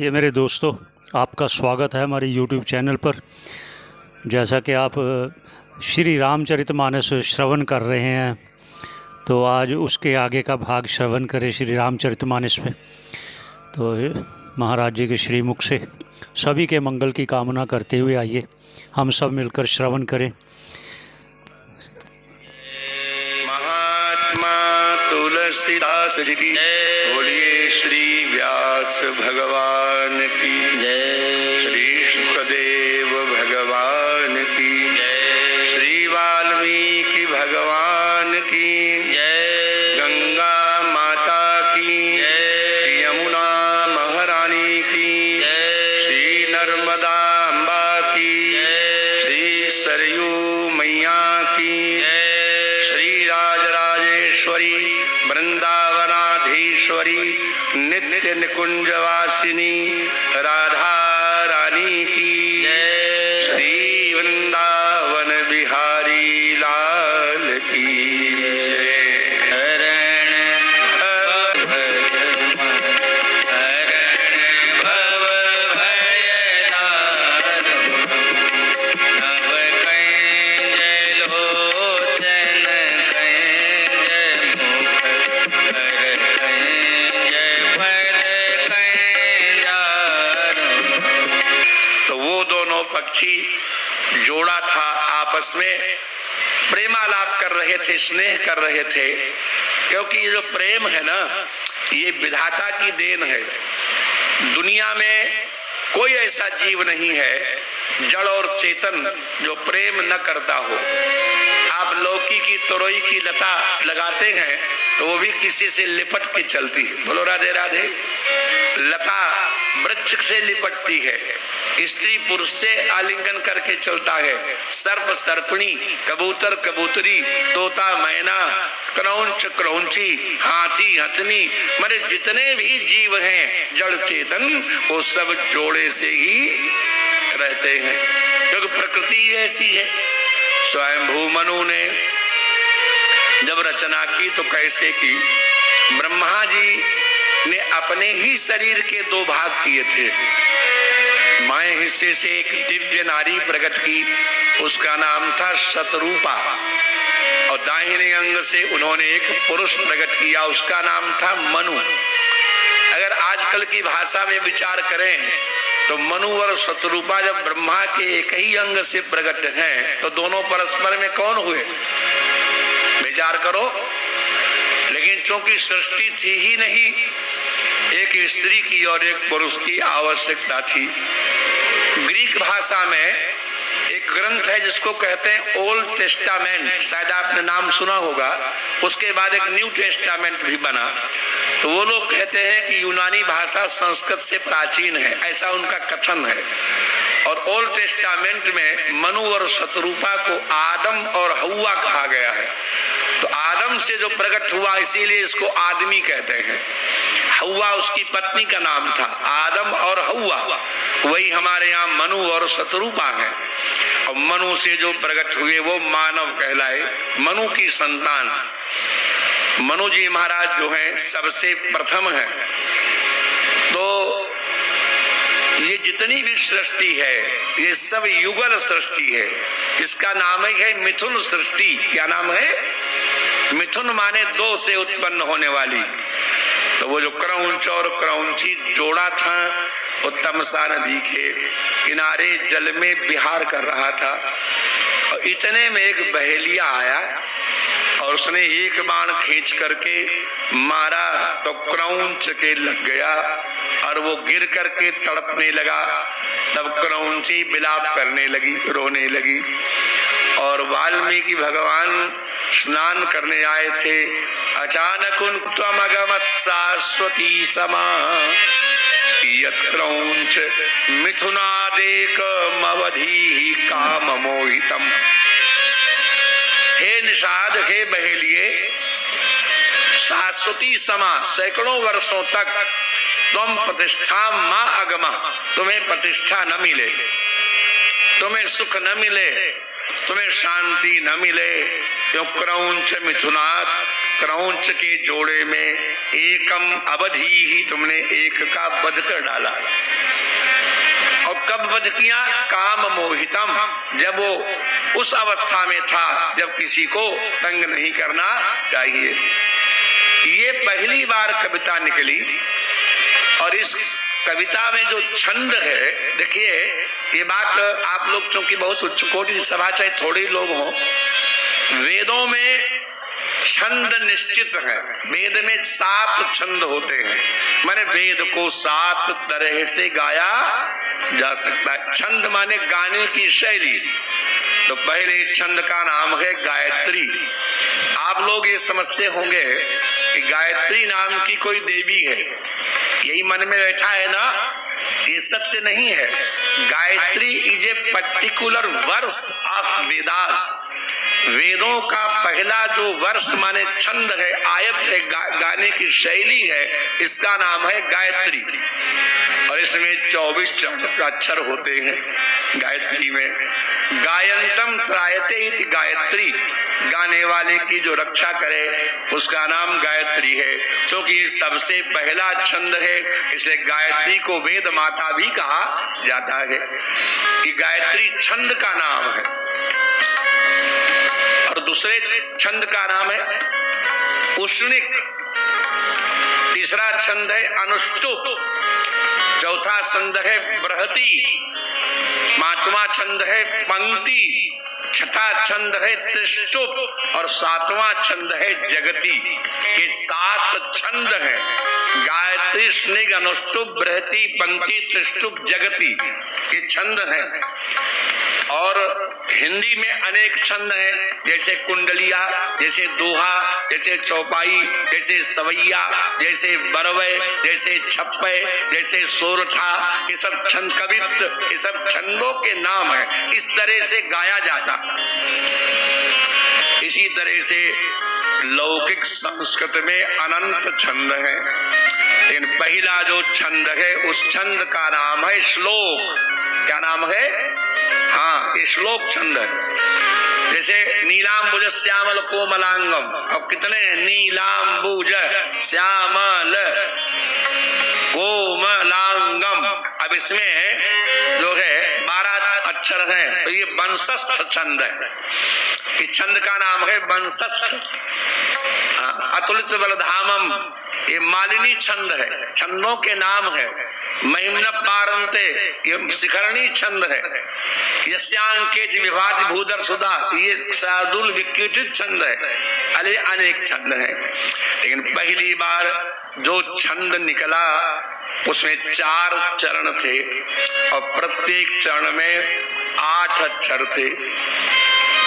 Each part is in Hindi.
ये मेरे दोस्तों, आपका स्वागत है हमारे YouTube चैनल पर। जैसा कि आप श्री रामचरितमानस श्रवण कर रहे हैं, तो आज उसके आगे का भाग श्रवण करें श्री रामचरितमानस में। तो महाराज जी के श्रीमुख से सभी के मंगल की कामना करते हुए आइए हम सब मिलकर श्रवण करें। महात्मा तुलसीदास जी की बोलिए, श्री व्यास भगवान की जय, श्री सुखदेव भगवान की जय, श्री वाल्मीकि भगवान की जय, गंगा माता की जय, श्री यमुना महारानी की जय, श्री नर्मदा अम्बा की जय, श्री सरयू मैया की जय, श्री राजराजेश्वरी वृंदावनाधीश्वरी नित्य निकुंजवासिनी राधा रानी की जय, श्री वृंदावन बिहारी लाल की जय। पक्षी जोड़ा था, आपस में प्रेमालाप कर रहे थे, स्नेह कर रहे थे। क्योंकि ये जो प्रेम है ना, ये विधाता की देन है। दुनिया में कोई ऐसा जीव नहीं है जड़ और चेतन जो प्रेम न करता हो। आप लौकी की तोरई की लता लगाते हैं तो वो भी किसी से लिपट के चलती है। बोलो राधे राधे। लता वृक्ष से लिपटती है, स्त्री पुरुष से आलिंगन करके चलता है, सर्प सर्पणी, कबूतर कबूतरी, तोता मैना, क्रौंच क्रौंची, हाथी हथनी, माने जितने भी जीव हैं जड़ चेतन, वो सब जोड़े से ही रहते हैं, क्योंकि प्रकृति ऐसी है। स्वयंभू मनु ने जब रचना की तो कैसे की? ब्रह्मा जी ने अपने ही शरीर के दो भाग किए थे। बाएं हिस्से से एक दिव्य नारी प्रकट की, उसका नाम था शतरूपा, और दाहिने अंग से उन्होंने एक पुरुष प्रकट किया, उसका नाम था मनु। अगर आजकल की भाषा में विचार करें तो मनु और शतरूपा जब ब्रह्मा के एक ही अंग से प्रकट हैं तो दोनों परस्पर में कौन हुए? विचार करो। लेकिन चूंकि सृष्टि थी ही नहीं, एक स्त्री की और एक पुरुष की आवश्यकता थी। ग्रीक भाषा में एक ग्रंथ है जिसको कहते हैं ओल्ड टेस्टामेंट, शायद आपने नाम सुना होगा। उसके बाद एक न्यू टेस्टामेंट भी बना। तो वो लोग कहते हैं कि यूनानी भाषा संस्कृत से प्राचीन है, ऐसा उनका कथन है। और ओल्ड टेस्टामेंट में मनु और शतरूपा को आदम और हव्वा कहा गया है। तो आदम से जो प्रकट हुआ इसीलिए इसको आदमी कहते हैं। हव्वा उसकी पत्नी का नाम था। आदम और हव्वा वही हमारे यहाँ मनु और शतरूपा है। और मनु से जो प्रकट हुए वो मानव कहलाए, मनु की संतान। मनु जी महाराज जो हैं सबसे प्रथम है। तो ये जितनी भी सृष्टि है ये सब युगल सृष्टि है। इसका नाम है मिथुन सृष्टि। क्या नाम है? मिथुन माने दो से उत्पन्न होने वाली। तो वो जो क्रौंच और क्रौंची जोड़ा था वो तमसा नदी के किनारे जल में विहार कर रहा था। और इतने में एक बहेलिया आया और उसने एक बाण खींच करके मारा तो क्रौंच के लग गया और वो गिर करके तड़पने लगा। तब क्रौंची विलाप करने लगी, रोने लगी। और वाल्मीकि भगवान स्नान करने आए थे। अचानक त्वमगम शाश्वती समा यत् क्रौंच मिथुनादेक मवधि काम मोहितम। हे निषाद, हे बहेलिए, शाश्वती समा सैकड़ों वर्षों तक तुम प्रतिष्ठा मां अगमा, तुम्हें प्रतिष्ठा न मिले, तुम्हें सुख न मिले, तुम्हें शांति न मिले। क्यों? क्रौंच मिथुनात् क्रौंच के जोड़े में एकम अवधि ही तुमने एक का वध कर डाला। और कब वध किया? काम मोहितम, जब वो उस अवस्था में था जब किसी को तंग नहीं करना चाहिए। ये पहली बार कविता निकली। और इस कविता में जो छंद है, देखिए ये बात आप लोग चूंकि बहुत उच्च कोटि की सभा, चाहे थोड़े लोग हों, वेदों में छंद निश्चित है। वेद में 7 छंद होते हैं, माने वेद को 7 तरह से गाया जा सकता है। छंद माने गाने की शैली। तो पहले छंद का नाम है गायत्री। आप लोग ये समझते होंगे कि गायत्री नाम की कोई देवी है, यही मन में बैठा है ना? ये सत्य नहीं है। Gayatri is a particular verse of Vedas. वेदों का पहला जो वर्ष माने छंद है, आयत है, गाने की शैली है, इसका नाम है गायत्री। और इसमें 24 अक्षर होते हैं गायत्री में। गायंतम त्रायते इति गायत्री, गाने वाले की जो रक्षा करे उसका नाम गायत्री है। क्योंकि ये सबसे पहला छंद है, इसलिए गायत्री को वेद माता भी कहा जाता है। कि गायत्री छंद का नाम है। और दूसरे छंद का नाम है उष्णिक, तीसरा छंद है अनुष्टुप, चौथा छंद है बृहति, पांचवा छंद है पंक्ति, छठा छंद है त्रिष्टुप और 7वां छंद है जगति। ये 7 छंद है। गायत्री, स्निग्ध, अनुष्टुप, बृहति, पंक्ति, त्रिष्टुप, जगति, ये छंद है। और हिंदी में अनेक छंद हैं, जैसे कुंडलिया, जैसे दोहा, जैसे चौपाई, जैसे सवैया, जैसे बरवे, जैसे छप्पे, जैसे सोरठा, ये सब छंद कवित्व, ये सब छंदों के नाम है। इस तरह से गाया जाता। इसी तरह से लौकिक संस्कृत में अनंत छंद है, लेकिन पहला जो छंद है उस छंद का नाम है श्लोक। क्या नाम है? हाँ, ये श्लोक छंद है। जैसे नीलांबुज श्यामल कोमलांगम, अब कितने हैं? नीलांबुज श्यामल कोमलांगम। अब इसमें जो है 12 अक्षर हैं, तो ये वंशस्थ छंद है। इस छंद का नाम है वंशस्थ। अतुलित बलधामम, ये मालिनी छंद है, छंदों के नाम है। महिम्न पारंते, ये शिखरणी छंद है। यस्यांकेच विभाति भूधर सुधा, ये शार्दुल विकीर्तित छंद है। अरे अनेक छंद है, लेकिन पहली बार जो छंद निकला उसमें 4 चरण थे और प्रत्येक चरण में 8 अक्षर थे।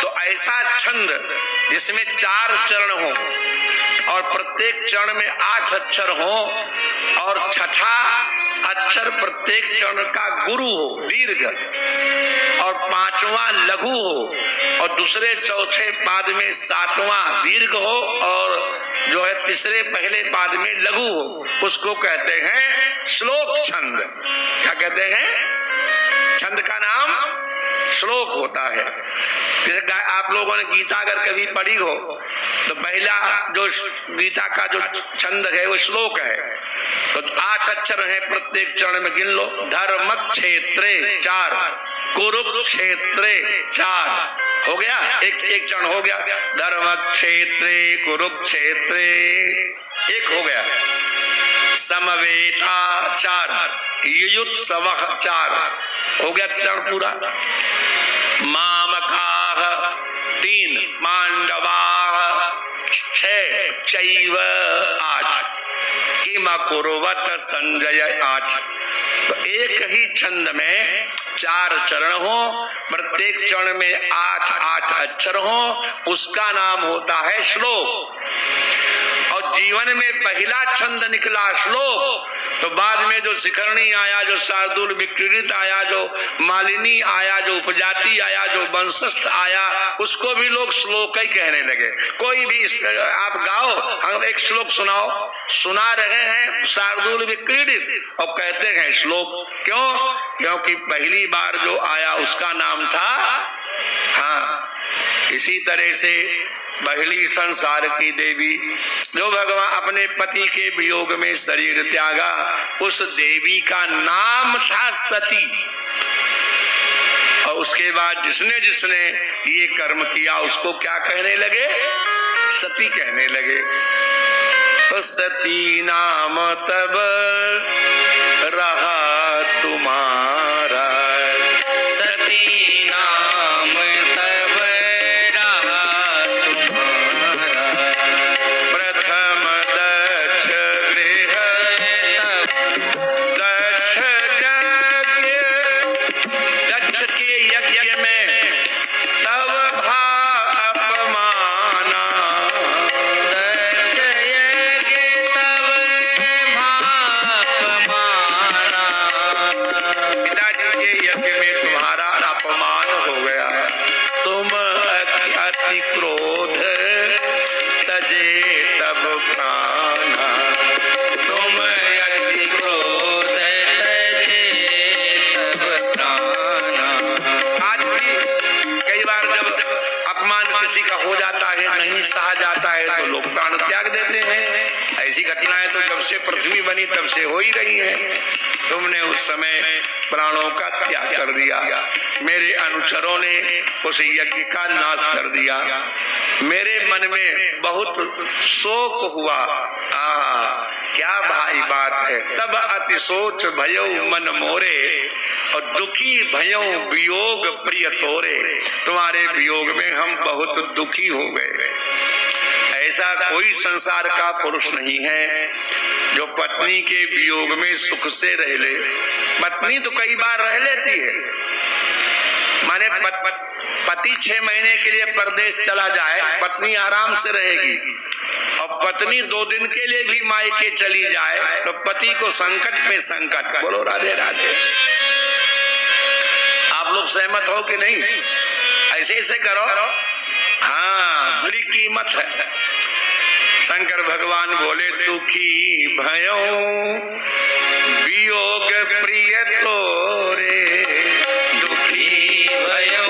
तो ऐसा छंद जिसमें 4 चरण हो और प्रत्येक चरण में 8 अक्षर हो और छठा अक्षर प्रत्येक चरण का गुरु हो, दीर्घ, और 5वां लघु हो, और दूसरे चौथे पाद में 7वां दीर्घ हो, और जो है तीसरे पहले पाद में लघु हो, उसको कहते हैं श्लोक छंद। क्या कहते हैं? छंद का नाम श्लोक होता है। जैसे आप लोगों ने गीता अगर कभी पढ़ी हो तो पहला जो गीता का जो छंद है वो श्लोक है। तो 8 अक्षर है प्रत्येक चरण में, गिन लो। धर्म क्षेत्रे 4, कुरुक्षेत्रे 4, हो गया, एक चरण हो गया। धर्म क्षेत्रे कुरुक्षेत्रे 1 हो गया। समवेता 4, युयुत्सव 4, हो गया चरण पूरा। मामकाः 3, पांडवाः 6, चैव 8, किम कुर्वत संजय 8। तो एक ही छंद में 4 चरण हो, प्रत्येक चरण में 8 अक्षर हो, उसका नाम होता है श्लोक। और जीवन में पहला छंद निकला श्लोक, तो बाद में जो शिखरणी आया, जो शार्दुल विक्रीडित आया, जो मालिनी आया, जो उपजाति आया, जो वंशस्थ आया, उसको भी लोग श्लोक ही कहने लगे। कोई भी आप गाओ, हम एक श्लोक सुनाओ, सुना रहे हैं शार्दुल विक्रीडित, अब कहते हैं श्लोक। क्यों? क्योंकि पहली बार जो आया उसका नाम था। हाँ, इसी तरह से पहली संसार की देवी जो भगवान अपने पति के वियोग में शरीर त्यागा, उस देवी का नाम था सती। और उसके बाद जिसने जिसने ये कर्म किया उसको क्या कहने लगे? सती कहने लगे। तो सती नाम तब रहा तुम्हारा, सती नाम तब रहा तुम्हारा, प्रथम दक्ष गृह दक्ष यज्ञ, दक्ष के यज्ञ में तब भा अपमाना, दक्ष यज्ञ तब भापमाना, पिताजी के यज्ञ में तुम्हारा अपमान हो गया। तुम अति क्रोध तजे तब प्राणा, तुम अति क्रोध तजे तब प्राणा। आज भी कई बार जब अपमान किसी का हो जाता है, नहीं सहा जाता है, तो लोग प्राण त्याग देते हैं। ऐसी घटनाएं तो जब से पृथ्वी बनी तब से हो ही रही है। तुमने उस समय प्राणों का त्याग कर दिया, मेरे अनुचरों ने उस यज्ञ का नाश कर दिया। मेरे मन में बहुत शोक हुआ। क्या भाई बात है। तब अति सोच भयो मन मोरे, और दुखी भयो वियोग प्रिय तोरे। तुम्हारे वियोग में हम बहुत दुखी हो गए। ऐसा कोई संसार का पुरुष नहीं है जो पत्नी के वियोग में सुख से रह ले। पत्नी तो कई बार रह लेती है, माने पति 6 महीने के लिए परदेश चला जाए, पत्नी आराम से रहेगी। और पत्नी 2 दिन के लिए भी मायके चली जाए तो पति को संकट पे संकट। बोलो राधे राधे। आप लोग सहमत हो कि नहीं? ऐसे ऐसे करो। हाँ, बड़ी कीमत है। शंकर भगवान बोले दुखी भयो वियोग प्रिय तोरे, दुखी भयो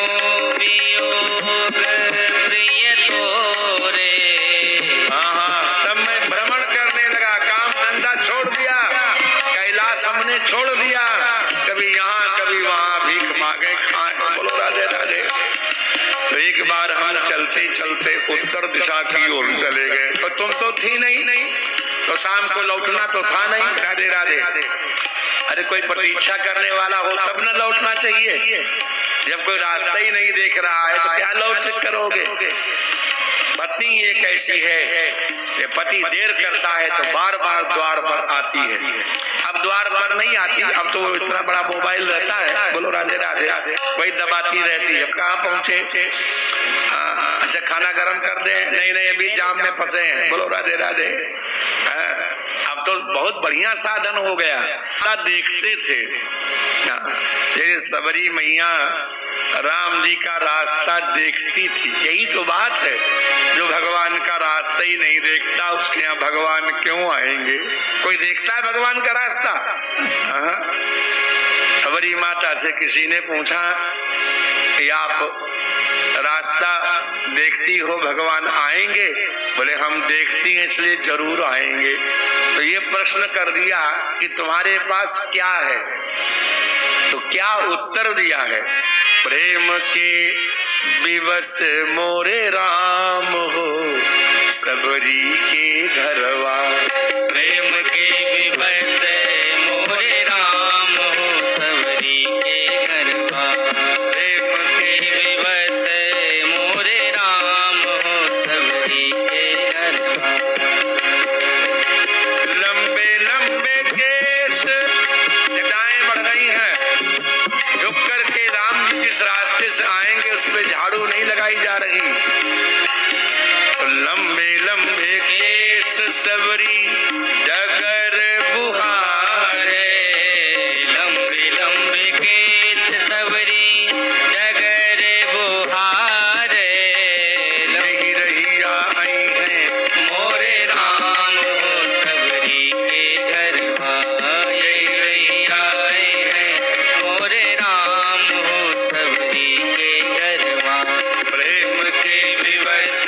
वियोग प्रिय तोरे। तब मैं भ्रमण करने लगा, काम धंधा छोड़ दिया, कैलाश हमने छोड़ दिया, कभी यहाँ कभी वहाँ भीख मांगे खाए। बोलो राधे राधे। तो एक बार हम चलते चलते उत्तर दिशा की ओर चले गए, तो तुम तो थी नहीं, तो शाम को लौटना तो था नहीं। राधे राधे। अरे कोई प्रतीक्षा करने वाला हो तब न लौटना चाहिए। जब कोई रास्ता ही नहीं देख रहा है तो क्या लौट करोगे। पत्नी एक ऐसी है कि पति देर करता है तो बार बार द्वार पर आती है। अब द्वार पर नहीं आती, अब तो वो इतना बड़ा मोबाइल रहता है। बोलो राधे राधे। वही दबाती रहती है, कहाँ पहुंचे, अच्छा खाना गर्म कर दे, नहीं अभी जाम में फंसे हैं। बोलो राधे राधे। अब तो बहुत बढ़िया साधन हो गया। देखते थे जैसे सबरी मैया राम जी का रास्ता देखती थी। यही तो बात है, जो भगवान का रास्ता ही नहीं देखता उसके यहाँ भगवान क्यों आएंगे। कोई देखता है भगवान का रास्ता? सबरी माता से किसी ने पूछा कि आप रास्ता देखती हो, भगवान आएंगे? बोले हम देखती हैं इसलिए जरूर आएंगे। तो ये प्रश्न कर दिया कि तुम्हारे पास क्या है, तो क्या उत्तर दिया है? प्रेम के विवश मोरे राम हो सबरी के घरवा, प्रेम के विवश मोरे राम हो सबरी के घरवा, प्रेम के विवश मोरे राम हो सबरी के घरवा। लंबे लंबे केस, जटाएं बढ़ गई हैं, झुक करके राम जिस रास्ते से आएंगे उस पे झाड़ू नहीं लगाई जा रही। तो लंबे लंबे केस सबरी डगर बुहारे, लंबे लंबे केस सबरी डगर बुहारे, रही रहिया आई है मोरे राम हो सबरी के घरवा, यही रहिया है मोरे राम हो सबरी के घरवा। प्रेम के विवश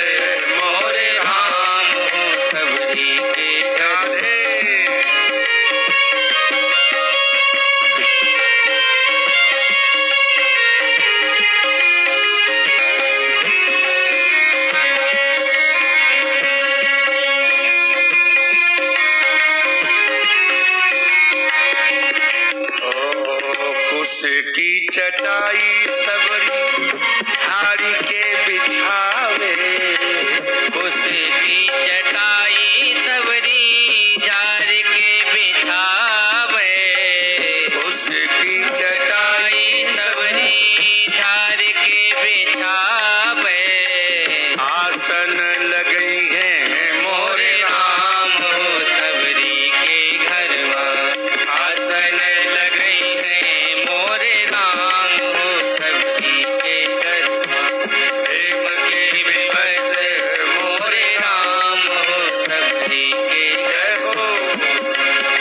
उसकी चटाई सबरी झाड़ी के बिछावे, उसकी चटाई सबरी झाड़ के बिछावे, उसकी चटाई सबरी झाड़ के बिछावे, आसन लगई है मोरे राम हो सबरी के घरवा, आसन लगई है मोरे राम हो सबरी के घरवा, प्रेम के विवश मोरे राम हो सबरी के जय हो।